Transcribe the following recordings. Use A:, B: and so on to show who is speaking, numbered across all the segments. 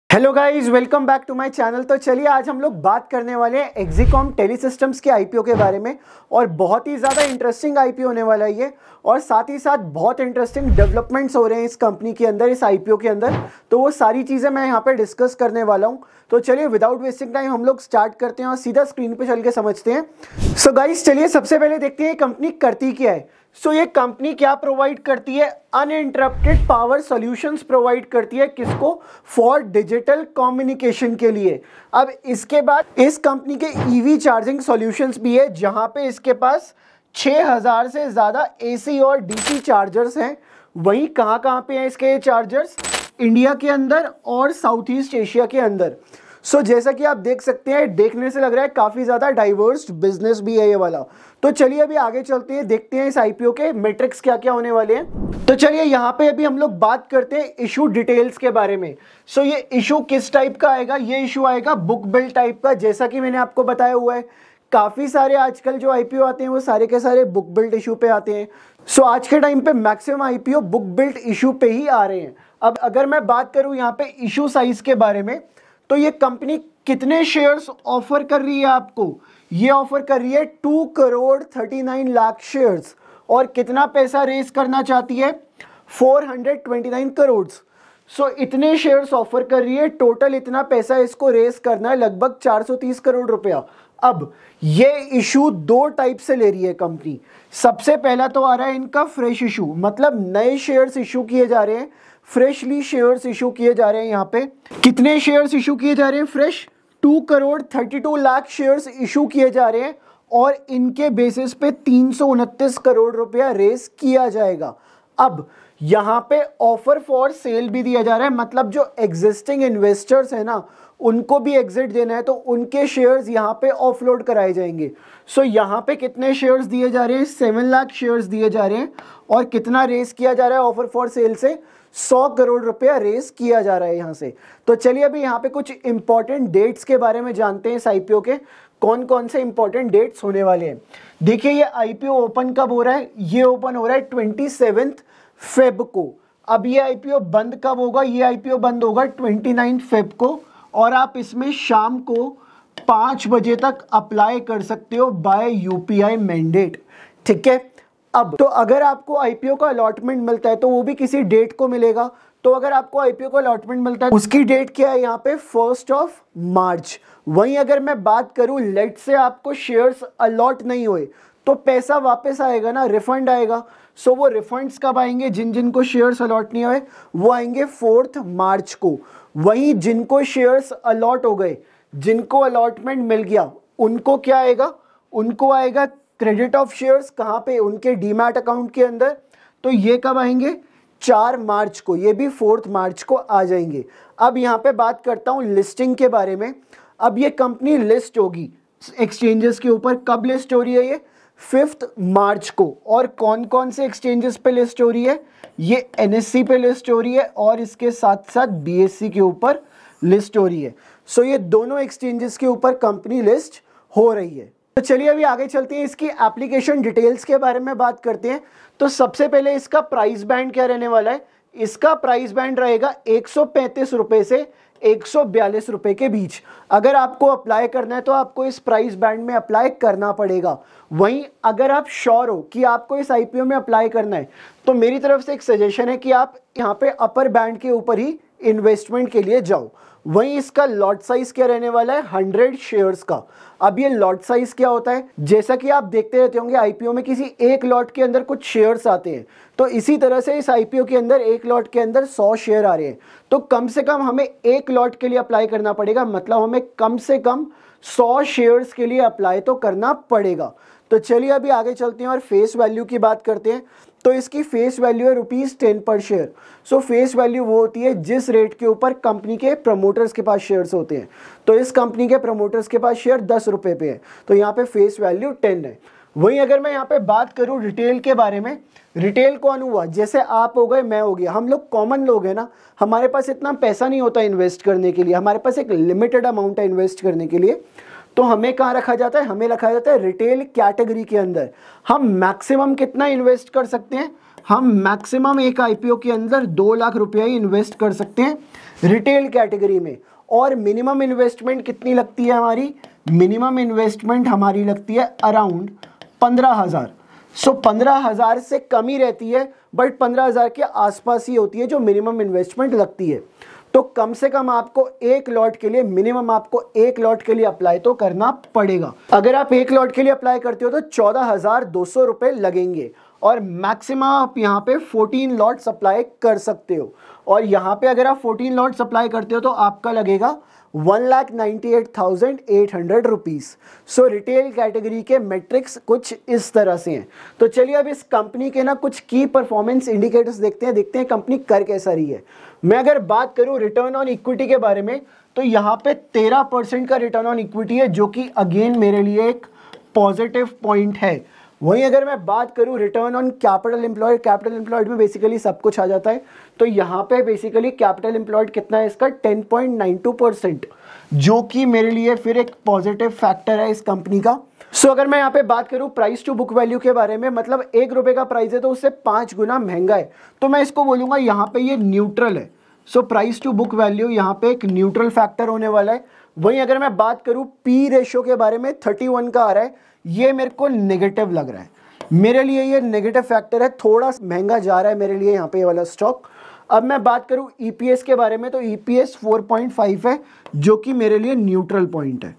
A: Hello guys, welcome back to my channel. तो चलिए आज हम लोग बात करने वाले हैं एक्जिकॉम टेलीसिस्टम्स के आईपीओ के बारे में। और बहुत ही ज़्यादा इंटरेस्टिंग आईपीओ होने वाला है ये, और साथ ही साथ बहुत इंटरेस्टिंग डेवलपमेंट्स हो रहे हैं इस कंपनी के अंदर, इस आईपीओ के अंदर। तो वो सारी चीज़ें मैं यहाँ पे डिस्कस करने वाला हूँ। तो चलिए विदाउट वेस्टिंग टाइम हम लोग स्टार्ट करते हैं और सीधा स्क्रीन पे चल के समझते हैं। सो गाइस चलिए सबसे पहले देखते हैं कंपनी करती क्या है। सो ये कंपनी क्या प्रोवाइड करती है? अनइंटरप्टेड पावर सॉल्यूशंस प्रोवाइड करती है। किसको? फॉर डिजिटल कम्युनिकेशन के लिए। अब इसके बाद इस कंपनी के ईवी चार्जिंग सॉल्यूशंस भी है, जहां पे इसके पास 6000 से ज़्यादा एसी और डीसी चार्जर्स हैं। वहीं कहाँ पे हैं इसके चार्जर्स? इंडिया के अंदर और साउथ ईस्ट एशिया के अंदर। सो जैसा कि आप देख सकते हैं, देखने से लग रहा है काफ़ी ज़्यादा डाइवर्स बिजनेस भी है ये वाला। तो चलिए अभी आगे चलते हैं, देखते हैं इस आईपीओ के मैट्रिक्स क्या क्या होने वाले हैं। तो चलिए यहाँ पे अभी हम लोग बात करते हैं इशू डिटेल्स के बारे में। सो ये इशू किस टाइप का आएगा? ये इशू आएगा बुक बिल्ड टाइप का, जैसा कि मैंने आपको बताया हुआ है। काफ़ी सारे आजकल जो आईपीओ आते हैं वो सारे के सारे बुक बिल्ड इशू पे आते हैं। सो आज के टाइम पे maximum IPO book build issue पे ही आ रहे हैं। अब अगर मैं बात करूँ यहाँ पे इशू साइज के बारे में, तो ये कंपनी कितने शेयर्स ऑफर कर रही है आपको? ये ऑफर कर रही है 2,39,00,000 शेयर्स। और कितना पैसा रेस करना चाहती है? 429 करोड़। सो इतने शेयर्स ऑफर कर रही है। टोटल इतना पैसा इसको रेस करना है, लगभग 430 करोड़ रुपया। अब ये इशू दो टाइप से ले रही है कंपनी। सबसे पहला तो आ रहा है इनका फ्रेश इशू, मतलब नए शेयर्स इशू किए जा रहे हैं, फ्रेशली शेयर्स इशू किए जा रहे हैं। यहाँ पे कितने शेयर्स इशू किए जा रहे हैं? फ्रेश 2,32,00,000 शेयर्स इशू किए जा रहे हैं, और इनके बेसिस पे 329 करोड़ रुपया रेस किया जाएगा। अब यहाँ पे ऑफर फॉर सेल भी दिया जा रहा है, मतलब जो एग्जिस्टिंग इन्वेस्टर्स है ना, उनको भी एग्जिट देना है, तो उनके शेयर्स यहाँ पे ऑफलोड कराए जाएंगे। सो यहाँ पे कितने शेयर्स दिए जा रहे हैं? 7 लाख शेयर्स दिए जा रहे हैं। और कितना रेस किया जा रहा है ऑफर फॉर सेल से? 100 करोड़ रुपया रेस किया जा रहा है यहाँ से। तो चलिए अभी यहाँ पे कुछ इंपॉर्टेंट डेट्स के बारे में जानते हैं इस आईपीओ के, कौन कौन से इंपॉर्टेंट डेट्स होने वाले हैं। देखिए ये आईपीओ ओपन कब हो रहा है? ये ओपन हो रहा है 27 फेब को। अब ये आईपीओ बंद कब होगा? ये आईपीओ बंद होगा 29 फेब को। और आप इसमें शाम को 5 बजे तक अप्लाई कर सकते हो बाय यूपीआई मैंडेट। ठीक है। अब तो अगर आपको आईपीओ का अलॉटमेंट मिलता है तो वो भी किसी डेट को मिलेगा। तो अगर आपको आईपीओ का अलॉटमेंट मिलता है, उसकी डेट क्या है यहाँ पे? 1 मार्च। वहीं अगर मैं बात करूं, लेट से आपको शेयर्स अलॉट नहीं हुए तो पैसा वापस आएगा ना, रिफंड आएगा। सो वो रिफंड्स कब आएंगे? जिन जिन को शेयर्स अलॉट नहीं हुए वो आएंगे 4 मार्च को। वहीं जिनको शेयर्स अलॉट हो गए, जिनको अलॉटमेंट मिल गया, उनको क्या आएगा? उनको आएगा क्रेडिट ऑफ शेयर्स। कहाँ पे? उनके डीमैट अकाउंट के अंदर। तो ये कब आएंगे? 4 मार्च को। ये भी 4 मार्च को आ जाएंगे। अब यहाँ पे बात करता हूँ लिस्टिंग के बारे में। अब ये कंपनी लिस्ट होगी एक्सचेंजेस के ऊपर। कब लिस्ट हो रही है ये? 5 मार्च को। और कौन कौन से एक्सचेंजेस पे लिस्ट हो रही है? ये एनएससी पे लिस्ट हो रही है, और इसके साथ साथ बीएससी के ऊपर लिस्ट हो रही है। सो ये दोनों एक्सचेंजेस के ऊपर कंपनी लिस्ट हो रही है। तो चलिए अभी आगे चलते हैं, इसकी एप्लीकेशन डिटेल्स के बारे में बात करते हैं। तो सबसे पहले इसका प्राइस बैंड क्या रहने वाला है? इसका प्राइस बैंड रहेगा 135 रुपए से 142 रुपए के बीच। अगर आपको अप्लाई करना है तो आपको इस प्राइस बैंड में अप्लाई करना पड़ेगा। वहीं अगर आप श्योर हो कि आपको इस आईपीओ में अप्लाई करना है, तो मेरी तरफ से एक सजेशन है कि आप यहाँ पे अपर बैंड के ऊपर ही इन्वेस्टमेंट के लिए जाओ। वहीं इसका लॉट साइज क्या रहने वाला है? 100 शेयर्स का। अब ये लॉट साइज क्या होता है? जैसा कि आप देखते रहते होंगे आईपीओ में किसी एक लॉट के अंदर कुछ शेयर्स आते हैं, तो इसी तरह से इस आईपीओ के अंदर एक लॉट के अंदर 100 शेयर आ रहे हैं। तो कम से कम हमें एक लॉट के लिए अप्लाई करना पड़ेगा, मतलब हमें कम से कम 100 शेयर्स के लिए अप्लाई तो करना पड़ेगा। तो चलिए अभी आगे चलते हैं और फेस वैल्यू की बात करते हैं। तो इसकी फेस वैल्यू है ₹10 पर शेयर। सो फेस वैल्यू वो होती है जिस रेट के ऊपर कंपनी के प्रमोटर्स के पास शेयर्स होते हैं। तो इस कंपनी के प्रमोटर्स के पास शेयर 10 रुपए पे है, तो यहाँ पे फेस वैल्यू 10 है। वहीं अगर मैं यहाँ पे बात करूँ रिटेल के बारे में, रिटेल कौन हुआ? जैसे आप हो गए, मैं हो गया, हम लोग कॉमन लोग हैं ना, हमारे पास इतना पैसा नहीं होता इन्वेस्ट करने के लिए, हमारे पास एक लिमिटेड अमाउंट है इन्वेस्ट करने के लिए। तो हमें कहाँ रखा जाता है? हमें रखा जाता है रिटेल कैटेगरी के अंदर। हम मैक्सिमम कितना इन्वेस्ट कर सकते हैं? हम मैक्सिमम एक आईपीओ के अंदर 2 लाख रुपया ही इन्वेस्ट कर सकते हैं रिटेल कैटेगरी में। और मिनिमम इन्वेस्टमेंट कितनी लगती है हमारी? मिनिमम इन्वेस्टमेंट हमारी लगती है अराउंड 15,000। सो 15,000 से कम ही रहती है, बट 15,000 के आसपास ही होती है जो मिनिमम इन्वेस्टमेंट लगती है। तो कम से कम आपको एक लॉट के लिए, मिनिमम आपको एक लॉट के लिए अप्लाई तो करना पड़ेगा। अगर आप एक लॉट के लिए अप्लाई करते हो तो 14,200 रुपये लगेंगे और मैक्सिमम आप यहाँ पे 14 लॉट अप्लाई कर सकते हो। और यहाँ पे अगर आप 14 लॉट अप्लाई करते हो तो आपका लगेगा 1,98,800 रुपीज़। सो रिटेल कैटेगरी के मेट्रिक्स कुछ इस तरह से हैं। तो चलिए अब इस कंपनी के ना कुछ की परफॉर्मेंस इंडिकेटर्स देखते हैं कंपनी कर कैसा रही है। मैं अगर बात करूं रिटर्न ऑन इक्विटी के बारे में तो यहाँ पे 13% का रिटर्न ऑन इक्विटी है, जो कि अगेन मेरे लिए एक पॉजिटिव पॉइंट है। वहीं अगर मैं बात करूं रिटर्न ऑन कैपिटल एम्प्लॉयड में बेसिकली सब कुछ आ जाता है। तो यहाँ पे बेसिकली कैपिटल एम्प्लॉयड कितना है इसका? 10.92%, जो कि मेरे लिए फिर एक पॉजिटिव फैक्टर है इस कंपनी का। सो अगर मैं यहाँ पे बात करूं प्राइस टू बुक वैल्यू के बारे में, मतलब 1 रुपये का प्राइस है तो उससे 5 गुना महंगा है, तो मैं इसको बोलूँगा यहाँ पे ये न्यूट्रल है। So price to book value यहाँ पे एक न्यूट्रल फैक्टर होने वाला है। वहीं अगर मैं बात करूं पी रेशियो के बारे में 31 का आ रहा है, ये मेरे को नेगेटिव लग रहा है। मेरे लिए ये नेगेटिव फैक्टर है, थोड़ा महंगा जा रहा है मेरे लिए यहाँ पे ये वाला स्टॉक। अब मैं बात करूं ईपीएस के बारे में तो ईपीएस 4.5 है, जो कि मेरे लिए न्यूट्रल पॉइंट है।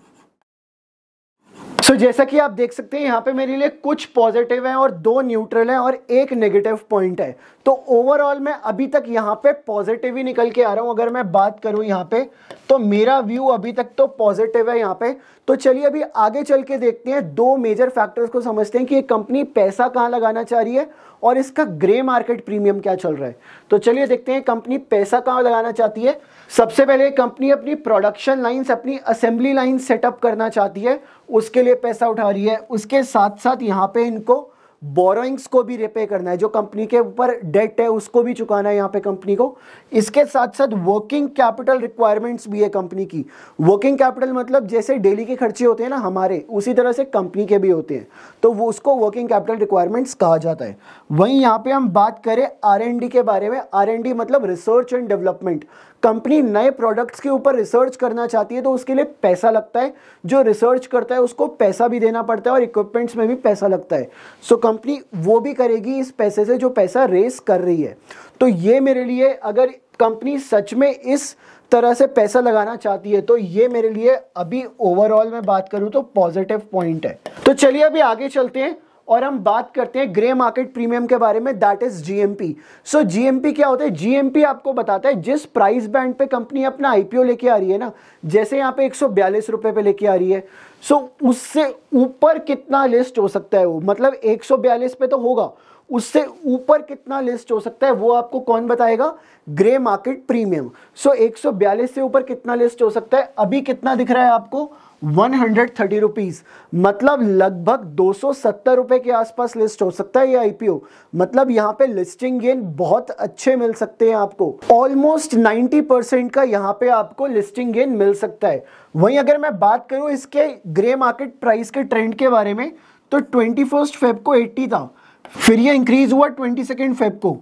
A: सो जैसा कि आप देख सकते हैं यहाँ पे मेरे लिए कुछ पॉजिटिव है और 2 न्यूट्रल है और 1 नेगेटिव पॉइंट है। तो ओवरऑल मैं अभी तक यहाँ पे पॉजिटिव ही निकल के आ रहा हूँ। अगर मैं बात करूँ यहाँ पे तो मेरा व्यू अभी तक तो पॉजिटिव है यहाँ पे। तो चलिए अभी आगे चल के देखते हैं, 2 मेजर फैक्टर्स को समझते हैं कि ये कंपनी पैसा कहाँ लगाना चाह रही है और इसका ग्रे मार्केट प्रीमियम क्या चल रहा है। तो चलिए देखते हैं कंपनी पैसा कहाँ लगाना चाहती है। सबसे पहले कंपनी अपनी प्रोडक्शन लाइन्स, अपनी असेंबली लाइन सेटअप करना चाहती है, उसके लिए पैसा उठा रही है। उसके साथ साथ यहाँ पे इनको बोरोइंग्स को भी रिपे करना है, जो कंपनी के ऊपर डेट है उसको भी चुकाना है यहाँ पे कंपनी को। इसके साथ साथ वर्किंग कैपिटल रिक्वायरमेंट्स भी है कंपनी की। वर्किंग कैपिटल मतलब जैसे डेली के खर्चे होते हैं ना हमारे, उसी तरह से कंपनी के भी होते हैं, तो वो उसको वर्किंग कैपिटल रिक्वायरमेंट्स कहा जाता है। वहीं यहाँ पे हम बात करें R&D के बारे में, R&D मतलब रिसर्च एंड डेवलपमेंट। कंपनी नए प्रोडक्ट्स के ऊपर रिसर्च करना चाहती है तो उसके लिए पैसा लगता है, जो रिसर्च करता है उसको पैसा भी देना पड़ता है और इक्विपमेंट्स में भी पैसा लगता है। सो कंपनी वो भी करेगी इस पैसे से जो पैसा रेस कर रही है। तो ये मेरे लिए, अगर कंपनी सच में इस तरह से पैसा लगाना चाहती है तो ये मेरे लिए अभी ओवरऑल में बात करूं तो पॉजिटिव पॉइंट है। तो चलिए अभी आगे चलते हैं और हम बात करते हैं ग्रे मार्केट प्रीमियम के बारे में, that is GMP. So GMP क्या होता है? जीएमपी आपको बताता है जिस प्राइस बैंड पे कंपनी अपना आईपीओ लेके आ रही है ना, जैसे यहाँ पे 142 रुपए पे लेके आ रही है, सो उससे ऊपर कितना लिस्ट हो सकता है वो, मतलब 142 पे तो होगा, उससे ऊपर कितना लिस्ट हो सकता है वो आपको कौन बताएगा? Grey market premium. सो 142 से ऊपर कितना लिस्ट हो सकता है? अभी कितना दिख रहा है आपको? 130 रुपीज, मतलब लगभग 270 रुपए के आसपास लिस्ट हो सकता है ये आईपीओ। मतलब यहाँ पे लिस्टिंग गेन बहुत अच्छे मिल सकते हैं आपको, ऑलमोस्ट 90% का यहाँ पे आपको लिस्टिंग गेन मिल सकता है। वहीं अगर मैं बात करूँ इसके ग्रे मार्केट प्राइस के ट्रेंड के बारे में तो 21 फेब को 80 था, फिर ये इंक्रीज हुआ 22 फेब को,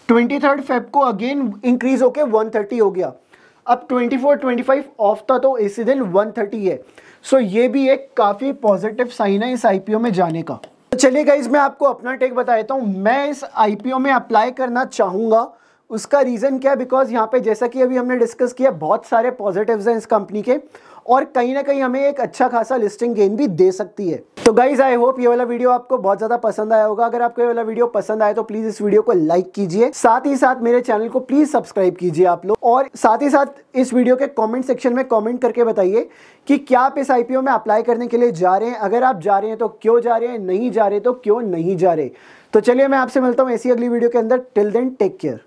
A: 23 फेब को अगेन इंक्रीज होके 130 हो गया, अब 24-25 ऑफ था तो इसी दिन 130 है। सो ये भी एक काफ़ी पॉजिटिव साइन है इस आईपीओ में जाने का। तो चलिए गाइस, मैं आपको अपना टेक बताता हूँ। मैं इस आईपीओ में अप्लाई करना चाहूँगा। उसका रीज़न क्या है? बिकॉज यहाँ पे जैसा कि अभी हमने डिस्कस किया, बहुत सारे पॉजिटिव्स हैं इस कंपनी के और कहीं ना कहीं हमें एक अच्छा खासा लिस्टिंग गेन भी दे सकती है। तो गाइज आई होप ये वाला वीडियो आपको बहुत ज़्यादा पसंद आया होगा। अगर आपको ये वाला वीडियो पसंद आए तो प्लीज़ इस वीडियो को लाइक कीजिए, साथ ही साथ मेरे चैनल को प्लीज़ सब्सक्राइब कीजिए आप लोग, और साथ ही साथ इस वीडियो के कमेंट सेक्शन में कमेंट करके बताइए कि क्या आप इस आईपीओ में अप्लाई करने के लिए जा रहे हैं। अगर आप जा रहे हैं तो क्यों जा रहे हैं, नहीं जा रहे तो क्यों नहीं जा रहे। तो चलिए मैं आपसे मिलता हूँ ऐसी अगली वीडियो के अंदर। Till then take care.